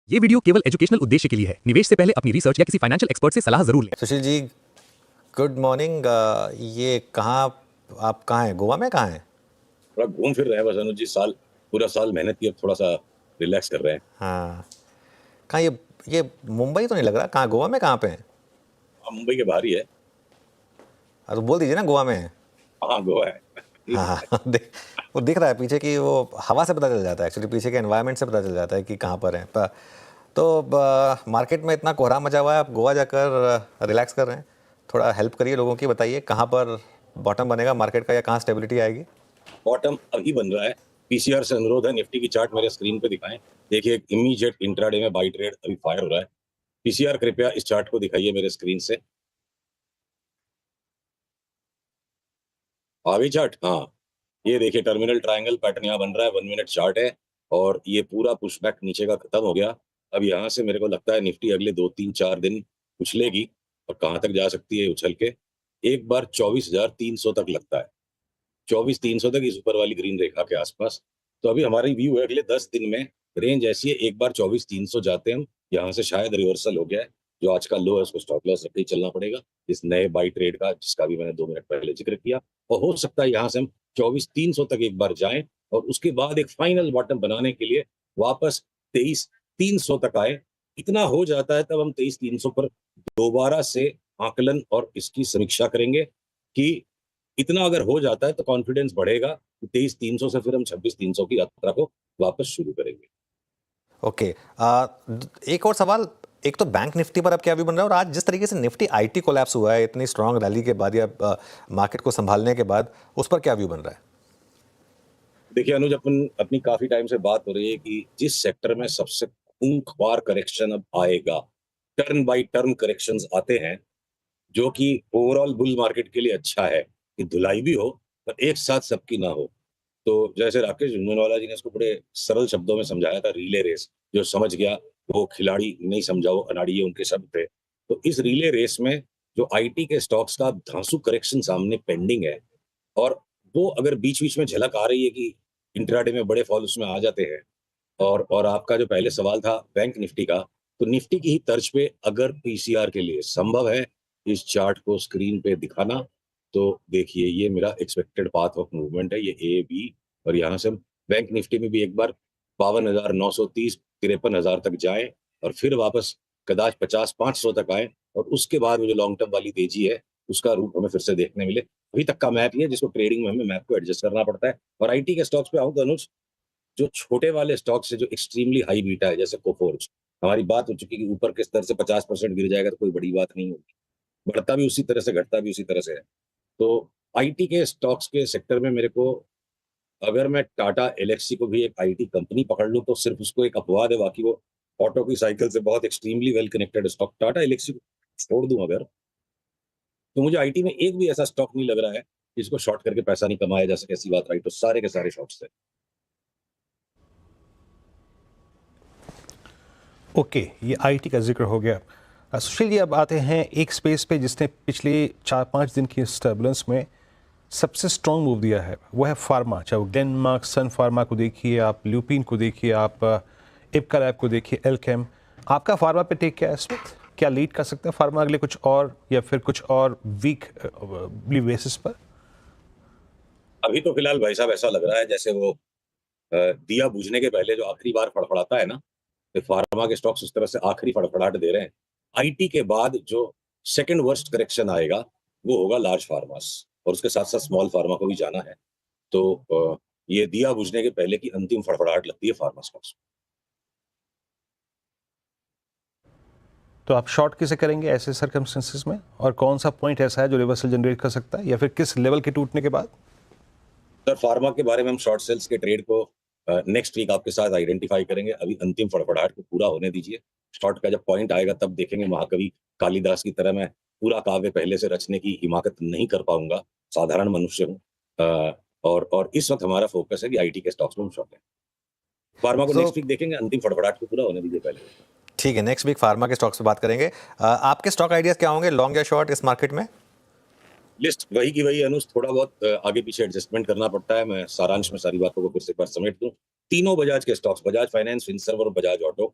ये वीडियो केवल एजुकेशनल उद्देश्य के लिए है। निवेश से पहले अपनी रिसर्च या किसी फाइनेंशियल एक्सपर्ट से सलाह जरूर लें। Sushil ji, good morning. ये कहाँ, आप कहाँ हैं? गोवा में कहाँ हैं? थोड़ा घूम फिर रहे हैं बस अनुज जी। पूरा साल मेहनत की, अब थोड़ा सा रिलैक्स कर रहे हैं। हाँ, कहाँ ये मुंबई तो नहीं लग रहा। कहाँ, गोवा में कहाँ पे हैं? हाँ, मुंबई के बाहर ही है। तो बोल दीजिए ना गोवा में हैं। हाँ, गोवा है। हाँ वो दिख रहा है पीछे की, वो हवा से पता चल जाता है एक्चुअली, पीछे के एनवायरनमेंट से पता चल जाता है कि कहाँ पर हैं। तो मार्केट में इतना कोहराम मचा हुआ है, आप गोवा जाकर रिलैक्स कर रहे हैं। थोड़ा हेल्प करिए लोगों की, बताइए कहाँ पर बॉटम बनेगा मार्केट का या कहाँ स्टेबिलिटी आएगी? बॉटम अभी बन रहा है। पीसीआर से अनुरोध है निफ्टी की चार्ट मेरे स्क्रीन पे दिखाएं। देखिए, इमीडिएट इंट्राडे में बाई ट्रेड अभी फायर हो रहा है। पीसीआर कृपया इस चार्ट को दिखाइए मेरे स्क्रीन से। आ गई चार्ट? हाँ, ये देखिए टर्मिनल ट्रायंगल पैटर्न यहाँ बन रहा है। 1 मिनट चार्ट है और ये पूरा पुशबैक नीचे का खत्म हो गया। अब यहाँ से मेरे को लगता है निफ्टी अगले 2 3 4 दिन उछलेगी और कहाँ तक जा सकती है उछल के, एक बार 24,300 तक लगता है। 24,300 तक इस ऊपर वाली ग्रीन रेखा के आसपास। तो अभी हमारी व्यू है अगले 10 दिन में रेंज ऐसी है, एक बार 24,300 जाते हैं हम, यहाँ से शायद रिवर्सल हो गया है। जो आज का लो है उसको स्टॉप लॉस रख के ही चलना पड़ेगा इस नए बाई ट्रेड का, जिसका भी मैंने 2 मिनट पहले जिक्र किया। और हो सकता है यहाँ से हम 24,300 तक एक बार जाएं और उसके बाद एक फाइनल बॉटम बनाने के लिए वापस 23,300 तक आए। इतना हो जाता है तब हम 23,300 पर दोबारा से आकलन और इसकी समीक्षा करेंगे कि इतना अगर हो जाता है तो कॉन्फिडेंस बढ़ेगा। 23,300 से फिर हम 26,300 की यात्रा को वापस शुरू करेंगे। ओके, एक और सवाल। एक तो बैंक निफ्टी पर अब क्या व्यू बन रहा है, और आज जिस तरीके से निफ्टी आईटी कोलैप्स हुआ है इतनी स्ट्रांग रैली के बाद या मार्केट को संभालने के बाद, उस पर क्या व्यू बन रहा है? देखिए अनुज, अपनी काफी टाइम से बात हो रही है कि जिस सेक्टर में सबसे खूंखार करेक्शन अब आएगा, टर्न बाय टर्न करेक्शंस आते हैं, जो कि ओवरऑल बुल मार्केट के लिए अच्छा है कि धुलाई भी हो पर एक साथ सबकी ना हो। तो जैसे राकेश झुनझुनवाला जी ने इसको बड़े सरल शब्दों में समझाया था, रिले रेस। जो समझ गया वो खिलाड़ी, नहीं समझा वो अनाड़ी, ये उनके शब्द थे। तो इस रिले रेस में जो आईटी के स्टॉक्स का धांसू करेक्शन सामने पेंडिंग है, और वो अगर बीच बीच में झलक आ रही है कि इंट्राडे में बड़े फॉल उसमें आ जाते हैं। और आपका जो पहले सवाल था बैंक निफ्टी का, तो निफ्टी की ही तर्ज पे अगर पीसीआर के लिए संभव है इस चार्ट को स्क्रीन पे दिखाना, तो देखिए ये मेरा एक्सपेक्टेड पाथ ऑफ मूवमेंट है, ये ए बी। और यहाँ से हम बैंक निफ्टी में भी एक बार 52,930 53,000 तक जाएं और फिर वापस कदाच 50-500 तक आए, और उसके बाद वो जो लॉन्ग टर्म वाली तेजी है उसका रूप हमें फिर से देखने मिले। अभी तक का मैप ये, जिसको ट्रेडिंग में हमें मैप को एडजस्ट करना पड़ता है। और आईटी के स्टॉक्स पे आऊं तो अनुज, जो छोटे वाले स्टॉक्स है जो एक्सट्रीमली हाई बीटा है, जैसे कोफोर्ज, हमारी बात हो चुकी कि ऊपर के स्तर से 50% गिर जाएगा तो कोई बड़ी बात नहीं होगी। बढ़ता भी उसी तरह से, घटता भी उसी तरह से है। तो आईटी के स्टॉक्स के सेक्टर में मेरे को, अगर मैं टाटा एलेक्सी को भी एक आईटी कंपनी पकड़ लूं तो सिर्फ उसको एक अपवाद है, बाकी वो ऑटो की साइकिल से बहुत extremely well connected stock. Tata Elxsi को छोड़ दूं अगर, तो मुझे आईटी में एक भी ऐसा स्टॉक नहीं लग रहा है जिसको शॉर्ट करके पैसा नहीं कमाया जा सके। ऐसी बात राइट, तो सारे के सारे शॉर्ट्स थे। ओके, ये आईटी का जिक्र हो गया। सुशील जी, अब आते हैं एक स्पेस पे जिसने पिछले 4-5 दिन की इस टर्बुलेंस में सबसे स्ट्रॉन्ग मूव दिया है, वो है फार्मा। चाहे वो डेनमार्क सन फार्मा को देखिए, आप ल्यूपिन को देखिए, आप इप्का लैब को देखिए, एल्केम। आपका फार्मा पे टेक क्या है इस वक्त? क्या लीड कर सकते हैं फार्मा अगले कुछ और, या फिर कुछ और वीक बेसिस पर? अभी तो फिलहाल भाई साहब ऐसा लग रहा है जैसे वो दिया बुझने के पहले जो आखिरी बार फड़फड़ाता है ना, तो फार्मा के स्टॉक्स उस तरह से आखिरी फड़फड़ाहट दे रहे हैं। आईटी के बाद जो सेकंड वर्स्ट करेक्शन आएगा वो होगा लार्ज फार्मास, और उसके साथ साथ स्मॉल फार्मा को भी जाना है। तो ये दिया बुझने के पहले की अंतिम फड़फड़ाहट लगती है फार्मा स्टॉक्स। तो आप शॉर्ट किसे करेंगे ऐसे सर्कमस्टेंसेस में, और कौन सा पॉइंट ऐसा है जो रिवर्सल जनरेट कर सकता है, या फिर किस लेवल के टूटने के बाद? सर, फार्मा के बारे में हम शॉर्ट सेल्स के ट्रेड को नेक्स्ट वीक आपके साथ आइडेंटिफाई करेंगे। अभी अंतिम फड़फड़ाहट को पूरा होने दीजिए। शॉर्ट का जब पॉइंट आएगा तब देखेंगे। महाकवि कालिदास की तरह मैं पूरा काव्य पहले से रचने की हिमाकत नहीं कर पाऊंगा, साधारण मनुष्य हूँ। और इस वक्त हमारा फोकस है कि आईटी के स्टॉक्स में हम शॉर्ट हैं। फार्मा को नेक्स्ट वीक देखेंगे, अंतिम फड़फड़ाहट को पूरा होने दीजिए पहले। ठीक है, नेक्स्ट वीक फार्मा के स्टॉक्स पे बात करेंगे। आपके स्टॉक आइडियाज क्या होंगे, लॉन्ग या शॉर्ट इस मार्केट में? लिस्ट वही की वही अनुज, थोड़ा बहुत आगे पीछे एडजस्टमेंट करना पड़ता है। मैं सारांश में सारी बातों को फिर से एक बार समेट दूं। तीनों बजाज के स्टॉक्स, बजाज फाइनेंस, फिनसर्व और बजाज ऑटो,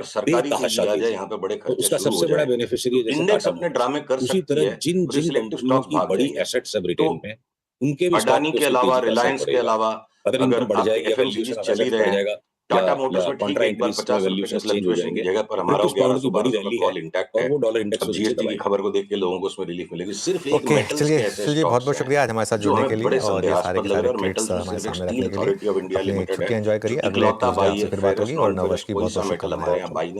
अगर सरकारी बेतहाशा तेजी आ जाए, तेजी यहाँ पे बड़े तो खर्चे उसका शुरू हो सबसे बड़ा जाए, बेनिफिशियरी जैसे इंडेक्स टाटा अपने मोटर्स, ड्रामे कर उसी सकती तरह है जिन और ये जिन सिलेक्टिव कंपनियों स्टॉक की भाग बड़ी जाएंगे। एसेट्स है तो रिटेल में, उनके भी स्टॉक अडानी पे के उसकी अलावा, तेजी का असर रिलायंस के पड़ेगा। अलावा अगर अगर इनकम बढ़ आपके जाएगी या एफएमसीजी वैल्यूएशन ऑफ चल ही एसेट्स रहे बढ़ हैं, जाएगा टाटा या मोटर्स में ठीक कॉन्ट्रा है, एक बार इंक्रीज में 50 रुपए की वैल्यूएशंस चेंज हो फ्लक्चुएशन जाएंगे, दिखेगा, पर हमारा ब्रिटिश पाउंड की बड़ी 1100-1200 का रैली है कॉल इंटैक्ट और है। वो डॉलर इंडेक्स अब को नीचे जीएसटी की दबाएगा। खबर को देख के लोगों को उसमें रिलीफ मिलेगी। सिर्फ एक ओके, मेटल्स चलिए के ऐसे सुशील जी, बहुत स्टॉक्स बहुत हैं शुक्रिया आज हमारे साथ जो जुड़ने हमें के लिए बड़े और ये सारे संदेहास्पद के लग रहे सारे हैं। और ट्रेड्स मेटल्स में हमारे सिर्फ एक सामने स्टील रखने के लिए। अथॉरिटी ऑफ इंडिया अपनी लिमिटेड छुट्टी है, एंजॉय करिए, जो अगले इकलौता ट्यूसडे भाई आपसे है फिर बात फेरस होगी और नॉन 9 वर्ष फेरस की कोई बहुत सा बहुत मेटल हमारे यहाँ शुभकामनाएं। बाई नहीं